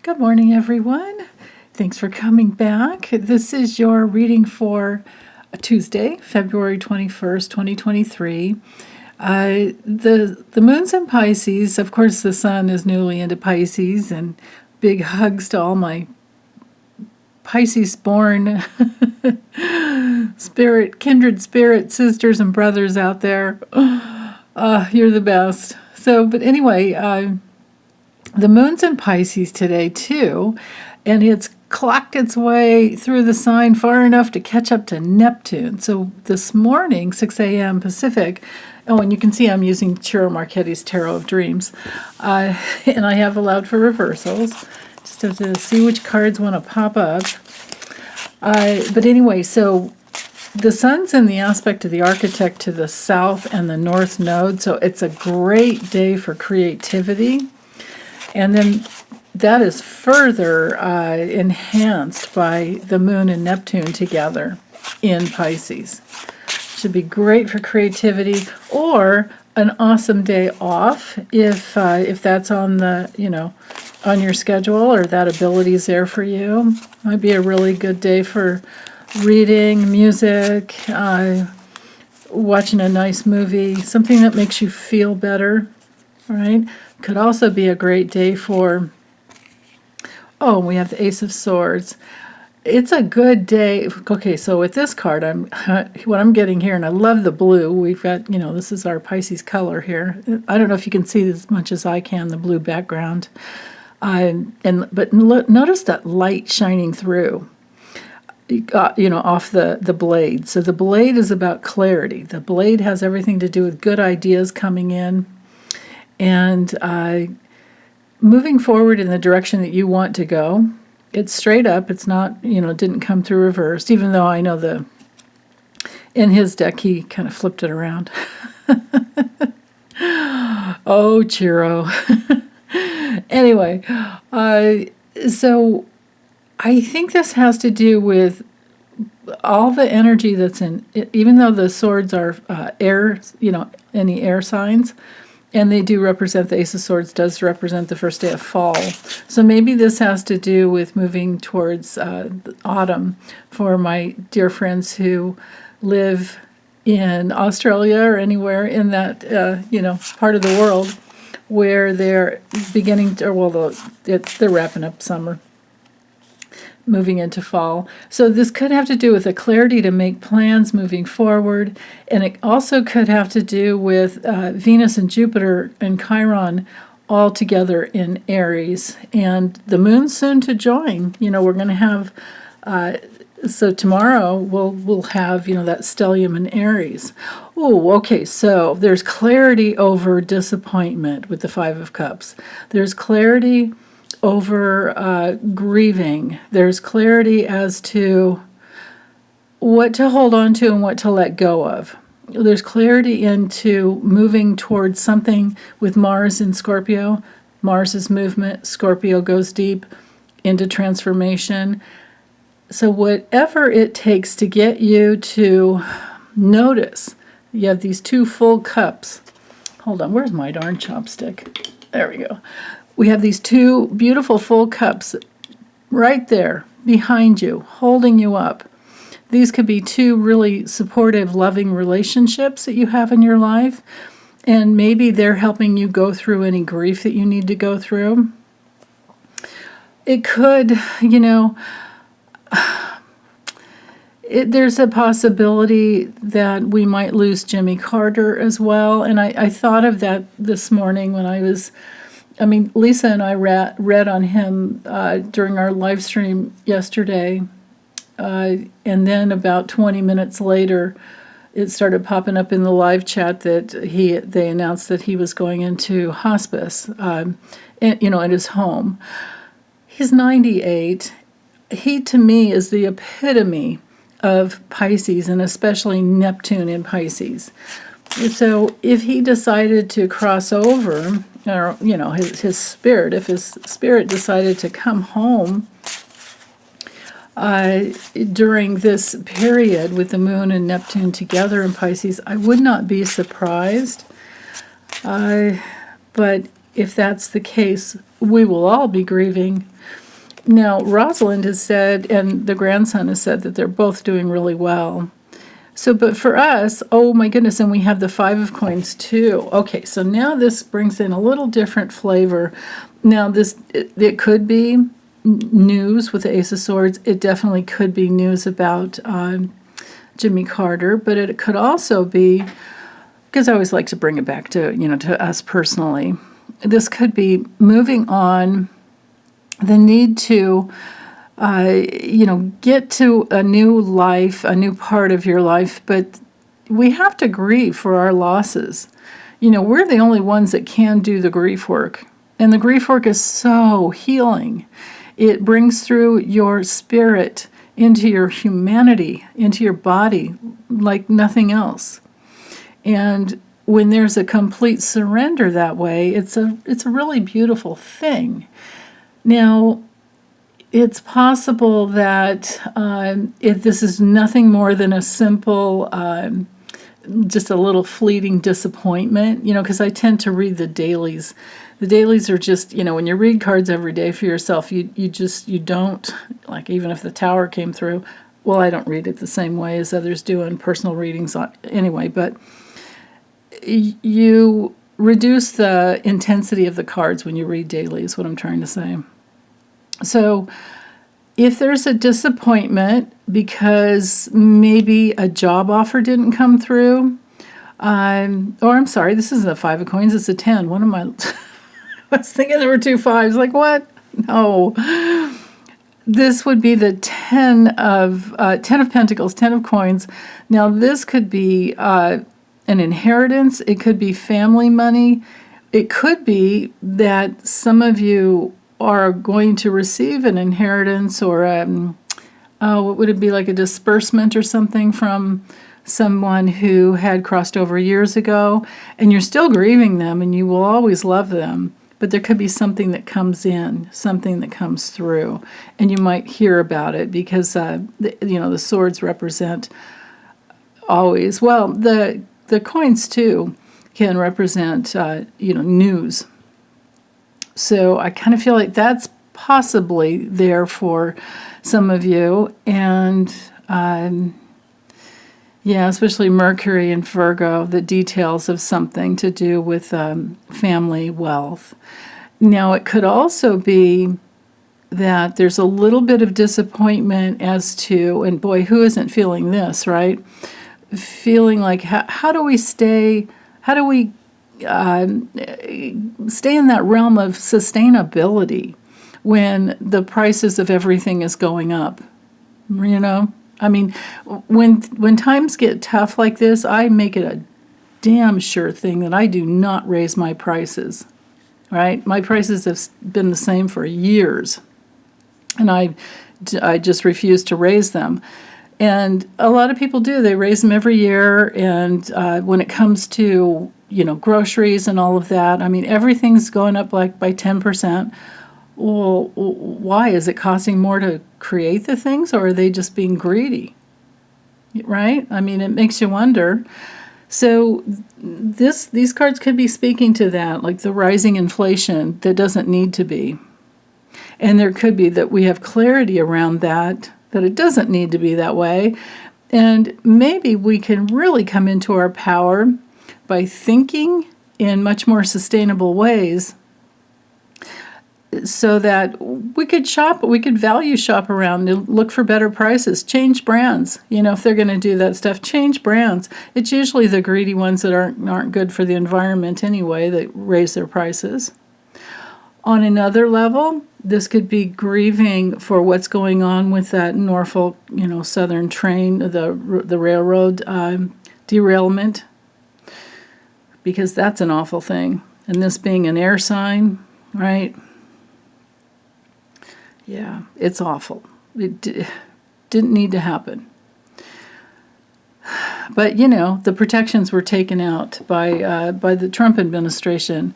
Good morning, everyone. Thanks for coming back. This is your reading for Tuesday, February 21st, 2023. The moon's in Pisces. Of course, the sun is newly into Pisces, and big hugs to all my Pisces-born kindred spirit sisters and brothers out there. You're the best. But anyway, the moon's in Pisces today, too, and it's clocked its way through the sign far enough to catch up to Neptune. So this morning, 6 a.m. Pacific, and you can see I'm using Ciro Marchetti's Tarot of Dreams, and I have allowed for reversals. Just have to see which cards want to pop up. But anyway, so the sun's in the aspect of the architect to the south and the north node, so it's a great day for creativity. And then that is further enhanced by the moon and Neptune together in Pisces. Should be great for creativity, or an awesome day off if that's on the on your schedule, or that ability is there for you. Might be a really good day for reading, music, watching a nice movie, something that makes you feel better, right? Could also be a great day for, we have the Ace of Swords. It's a good day. Okay, so with this card, what I'm getting here, and I love the blue. We've got, this is our Pisces color here. I don't know if you can see as much as I can, the blue background. But notice that light shining through, off the blade. So the blade is about clarity. The blade has everything to do with good ideas coming in and moving forward in the direction that you want to go. It's straight up. It's not, didn't come through reversed, even though I know in his deck he kind of flipped it around. Oh, Ciro. Anyway, so I think this has to do with all the energy that's in it, even though the swords are air, any air signs, and they do represent, the Ace of Swords does represent the first day of fall. So maybe this has to do with moving towards autumn for my dear friends who live in Australia or anywhere in that, part of the world where they're beginning to, they're wrapping up summer, moving into fall. So this could have to do with a clarity to make plans moving forward, and it also could have to do with Venus and Jupiter and Chiron all together in Aries, and the moon's soon to join. We're going to have, so tomorrow we'll have, that stellium in Aries. Oh, okay, so there's clarity over disappointment with the Five of Cups. There's clarity over grieving. There's clarity as to what to hold on to and what to let go of. There's clarity into moving towards something with Mars in Scorpio. Mars is movement. Scorpio goes deep into transformation. So whatever it takes to get you to notice, you have these two full cups. Hold on, where's my darn chopstick? There we go. We have these two beautiful full cups right there behind you, holding you up. These could be two really supportive, loving relationships that you have in your life, and maybe they're helping you go through any grief that you need to go through. It could, there's a possibility that we might lose Jimmy Carter as well, and I thought of that this morning when Lisa and I read on him during our live stream yesterday, and then about 20 minutes later, it started popping up in the live chat that they announced that he was going into hospice, at his home. He's 98. He, to me, is the epitome of Pisces, and especially Neptune in Pisces. So if he decided to cross over, or, his spirit, if his spirit decided to come home during this period with the moon and Neptune together in Pisces, I would not be surprised. But if that's the case, we will all be grieving. Now, Rosalind has said, and the grandson has said, that they're both doing really well. So, but for us, oh my goodness, and we have the Five of Coins too. Okay, so now this brings in a little different flavor. Now, it could be news with the Ace of Swords. It definitely could be news about Jimmy Carter, but it could also be, because I always like to bring it back to, to us personally, this could be moving on, the need to get to a new life, a new part of your life, but we have to grieve for our losses. We're the only ones that can do the grief work. And the grief work is so healing. It brings through your spirit into your humanity, into your body, like nothing else. And when there's a complete surrender that way, it's a really beautiful thing. Now, it's possible that if this is nothing more than a simple, just a little fleeting disappointment, because I tend to read the dailies. The dailies are just, when you read cards every day for yourself, you don't, like even if the Tower came through, well, I don't read it the same way as others do in personal readings anyway, but you reduce the intensity of the cards when you read daily is what I'm trying to say. So if there's a disappointment because maybe a job offer didn't come through, I'm sorry, this isn't a Five of Coins, it's a 10. One of my, I was thinking there were two fives, like what? No. This would be the 10 of Pentacles, 10 of Coins. Now this could be an inheritance, it could be family money, it could be that some of you are going to receive an inheritance or what would it be, like a disbursement or something from someone who had crossed over years ago, and you're still grieving them and you will always love them, but there could be something that comes in, something that comes through, and you might hear about it because the swords represent always, well, the coins too can represent news. So I kind of feel like that's possibly there for some of you. And especially Mercury and Virgo, the details of something to do with family wealth. Now, it could also be that there's a little bit of disappointment as to, and boy, who isn't feeling this, right? Feeling like, how do we stay in that realm of sustainability when the prices of everything is going up? I mean, when times get tough like this, I make it a damn sure thing that I do not raise my prices, right? My prices have been the same for years, and I just refuse to raise them. And a lot of people do. They raise them every year, and when it comes to groceries and all of that, I mean, everything's going up like by 10%. Well, why? Is it costing more to create the things, or are they just being greedy? Right? I mean, it makes you wonder. So these cards could be speaking to that, like the rising inflation that doesn't need to be. And there could be that we have clarity around that it doesn't need to be that way. And maybe we can really come into our power by thinking in much more sustainable ways, so that we could value shop around and look for better prices, change brands. If they're going to do that stuff, change brands. It's usually the greedy ones that aren't good for the environment anyway that raise their prices. On another level, this could be grieving for what's going on with that Norfolk, Southern train, the railroad derailment, because that's an awful thing. And this being an air sign, right? Yeah, it's awful. It didn't need to happen. But, the protections were taken out by the Trump administration.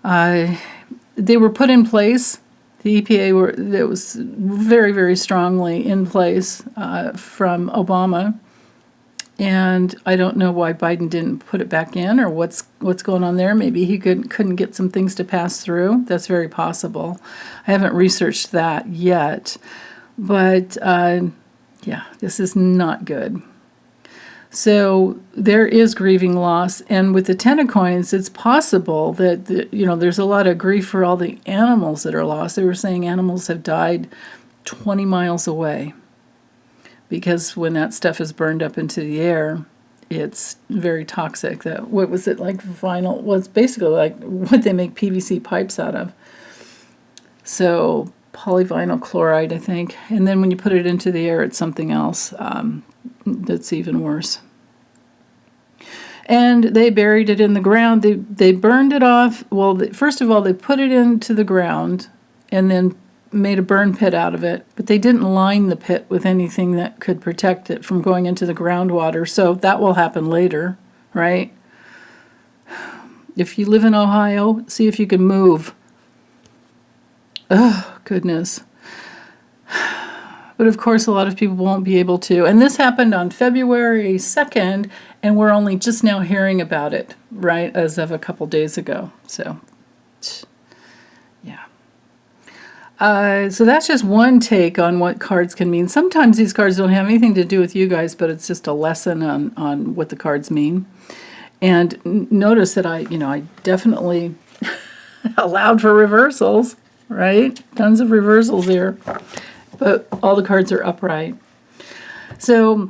They were put in place. The EPA was very, very strongly in place from Obama. And I don't know why Biden didn't put it back in, or what's going on there. Maybe he couldn't get some things to pass through. That's very possible. I haven't researched that yet. But yeah, this is not good. So there is grieving loss. And with the Ten of Coins, it's possible that, there's a lot of grief for all the animals that are lost. They were saying animals have died 20 miles away, because when that stuff is burned up into the air, it's very toxic. What was it, like vinyl? Well, it's basically like what they make PVC pipes out of. So polyvinyl chloride, I think. And then when you put it into the air, it's something else that's even worse. And they buried it in the ground. They burned it off. Well, first of all, they put it into the ground and then made a burn pit out of it, but they didn't line the pit with anything that could protect it from going into the groundwater. So that will happen later, right? If you live in Ohio, see if you can move. Oh, goodness. But of course, a lot of people won't be able to. And this happened on February 2nd, and we're only just now hearing about it, right, as of a couple days ago. So, yeah. So that's just one take on what cards can mean. Sometimes these cards don't have anything to do with you guys, but it's just a lesson on what the cards mean. And notice that I definitely allowed for reversals, right? Tons of reversals here. But all the cards are upright. So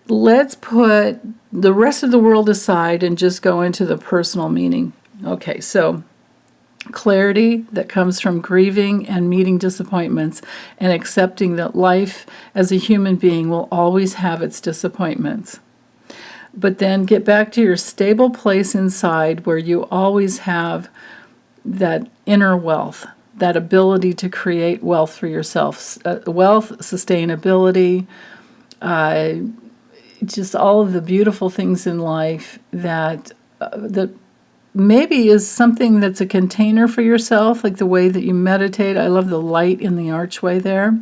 let's put the rest of the world aside and just go into the personal meaning. Okay, so clarity that comes from grieving and meeting disappointments and accepting that life as a human being will always have its disappointments. But then get back to your stable place inside where you always have that inner wealth, that ability to create wealth for yourself, wealth, sustainability, just all of the beautiful things in life that maybe is something that's a container for yourself, like the way that you meditate. I love the light in the archway there.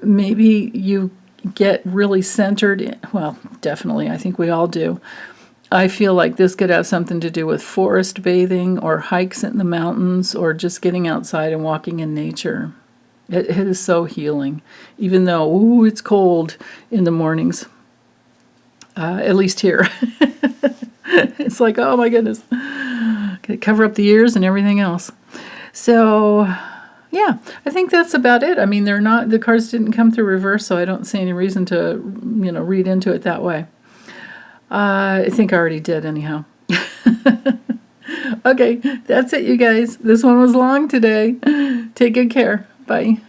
Maybe you get really centered in, well, definitely, I think we all do. I feel like this could have something to do with forest bathing or hikes in the mountains or just getting outside and walking in nature. It is so healing, even though, it's cold in the mornings, at least here. It's like, oh my goodness. Cover up the ears and everything else. So, yeah, I think that's about it. I mean, the cards didn't come through reverse, so I don't see any reason to, read into it that way. I think I already did anyhow. Okay, that's it, you guys. This one was long today. Take good care. Bye.